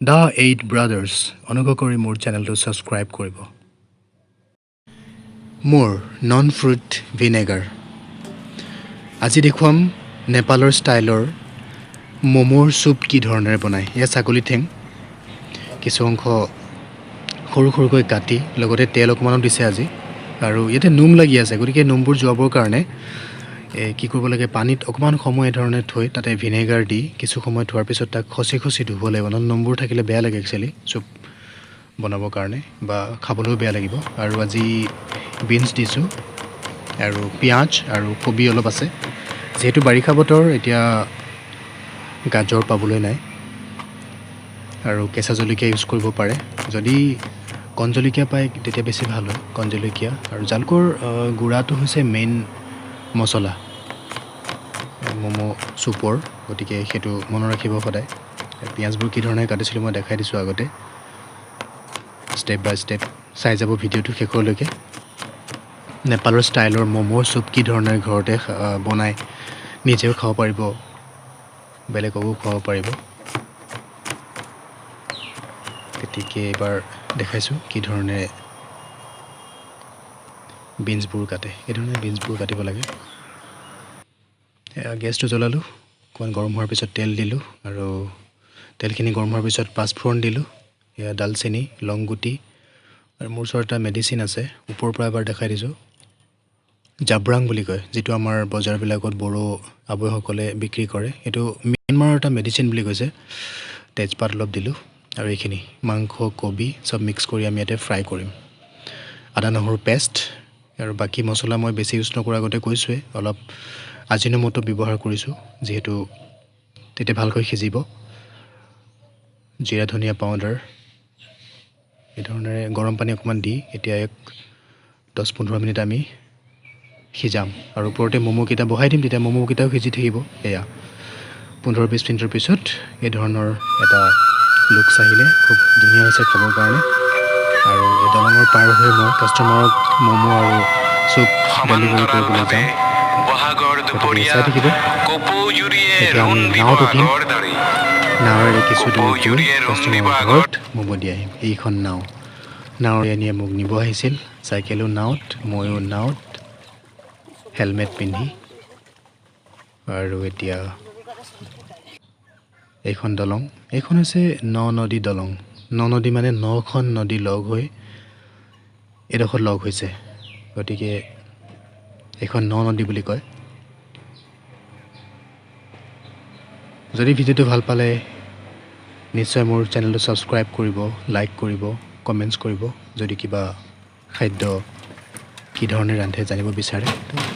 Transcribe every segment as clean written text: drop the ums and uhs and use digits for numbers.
The eight brothers অনুগ্ৰহ কৰি মোৰ চেনেলটো ছাবস্ক্ৰাইব কৰিব। মোৰ নন ফ্ৰুট ভিনেগাৰ আজি দেখুৱাম নেপালৰ ষ্টাইলৰ ম'মৰ চুপ কি ধৰণেৰে বনায়। এয়া ছাগলী ঠেং কিছু অংশ সৰু সৰুকৈ কাটি লগতে তেল অকণমানো দিছে আজি, আৰু ইয়াতে নোম লাগি আছে, গতিকে নোমবোৰ যোৱাবৰ কাৰণে কি কৰিব লাগে, পানীত অকণমান সময় ধৰণে থৈ তাতে ভিনেগাৰ দি কিছু সময় থোৱাৰ পিছত তাক খচি খচি ধুব লাগিব। নহ'লে নোমবোৰ থাকিলে বেয়া লাগে একচুৱেলি চুপ বনাবৰ কাৰণে, বা খাবলৈও বেয়া লাগিব। আৰু আজি বিনছ দিছোঁ আৰু পিঁয়াজ আৰু কবি অলপ আছে। যিহেতু বাৰিষা বতৰ, এতিয়া গাজৰ পাবলৈ নাই, আৰু কেঁচা জলকীয়া ইউজ কৰিব পাৰে। যদি কণ জলকীয়া পায় তেতিয়া বেছি ভাল হয়, কণ জলকীয়া। আৰু জালুকৰ গুড়াটো হৈছে মেইন মছলা ম'ম' চুপৰ, গতিকে সেইটো মনত ৰাখিব সদায়। পিঁয়াজবোৰ কি ধৰণে কাটিছিলোঁ মই দেখাই দিছোঁ আগতে, ষ্টেপ বাই ষ্টেপ চাই যাব ভিডিঅ'টো শেষলৈকে। নেপালৰ ষ্টাইলৰ ম'ম' চুপ কি ধৰণে ঘৰতে বনাই নিজেও খাব পাৰিব, বেলেগকো খুৱাব পাৰিব। গতিকে এইবাৰ দেখাইছোঁ কি ধৰণে বিনছবোৰ কাটে। এইধৰণে বিনছবোৰ কাটিব লাগে। গেছটো জ্বলালোঁ, অকণমান গৰম হোৱাৰ পিছত তেল দিলোঁ, আৰু তেলখিনি গৰম হোৱাৰ পিছত পাঁচফোৰণ দিলোঁ। এয়া ডালচেনি, লংগুটি, আৰু মোৰ ওচৰত এটা মেডিচিন আছে, ওপৰৰ পৰা এবাৰ দেখাই দিছোঁ, জাব্ৰাং বুলি কয়, যিটো আমাৰ বজাৰবিলাকত বড়ো আবৈসকলে বিক্ৰী কৰে। এইটো ম্যানমাৰৰ এটা মেডিচিন বুলি কৈছে। তেজপাত অলপ দিলোঁ, আৰু এইখিনি মাংস কবি চব মিক্স কৰি আমি ইয়াতে ফ্ৰাই কৰিম। আদা নহৰু পেষ্ট আৰু বাকী মছলা মই বেছি ইউজ নকৰাৰ আগতে কৈছোঁৱেই, অলপ আজিনোমোটো ব্যৱহাৰ কৰিছোঁ যিহেতু তেতিয়া ভালকৈ সিজিব। জিৰা ধনিয়া পাউডাৰ, এই ধৰণেৰে গৰম পানী অকণমান দি এতিয়া 10-15 মিনিট আমি সিজাম, আৰু ওপৰতে ম'ম'কেইটা বহাই দিম, তেতিয়া ম'ম'কেইটাও সিজি থাকিব। এয়া 15-20 মিনিটৰ পিছত এই ধৰণৰ এটা লুকছ আহিলে খুব ধুনীয়া হৈছে খাবৰ কাৰণে। আৰু এই দলঙৰ পাৰ হৈ মই কাষ্টমাৰক ম'ম' আৰু চুপ ডেলিভাৰী কৰিবলৈ যাম, গতিকে চাই থাকিব। এতিয়া আমি নাৱত উঠিম, নাৱেৰে কিছু দূৰ গৈ কাষ্টমাৰৰ ঘৰত ম'ম' দি আহিম। এইখন নাৱেৰে নিয়ে মোক নিব আহিছিল, চাইকেলো নাৱত, ময়ো নাৱত, হেলমেট পিন্ধি। আৰু এতিয়া এইখন দলং, এইখন হৈছে নদী দলং। নদী মানে 9খন নদী লগ হৈ এডোখৰত লগ হৈছে, গতিকে এইখন নদী বুলি কয়। যদি ভিডিঅ'টো ভাল পালে নিশ্চয় মোৰ চেনেলটো ছাবস্ক্ৰাইব কৰিব, লাইক কৰিব, কমেণ্টছ কৰিব। যদি কিবা খাদ্য কি ধৰণে ৰান্ধে জানিব বিচাৰে,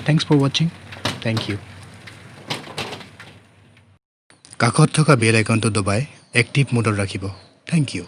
থেংকছ ফৰ ৱাচিং, থেংক ইউ। কাষত থকা বেল আইকনটো দবাই এক্টিভ মোডত ৰাখিব। Thank U.